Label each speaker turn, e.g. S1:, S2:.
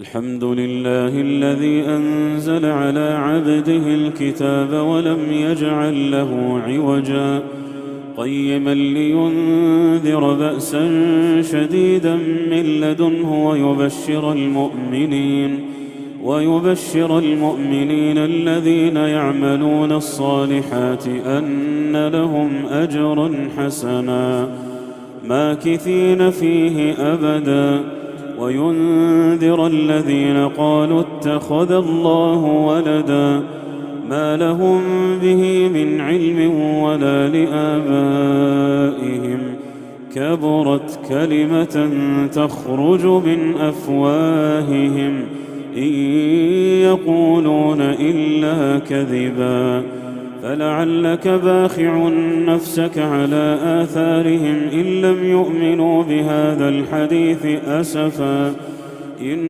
S1: الحمد لله الذي أنزل على عبده الكتاب ولم يجعل له عوجا قيما لينذر بأسا شديدا من لدنه ويبشر المؤمنين الذين يعملون الصالحات أن لهم أجرا حسنا ماكثين فيه أبدا وينذر الذين قالوا اتخذ الله ولدا ما لهم به من علم ولا لآبائهم كبرت كلمة تخرج من أفواههم إن يقولون إلا كذبا فلعلك باخع نفسك على آثارهم إن لم يؤمنوا بهذا الحديث أسفا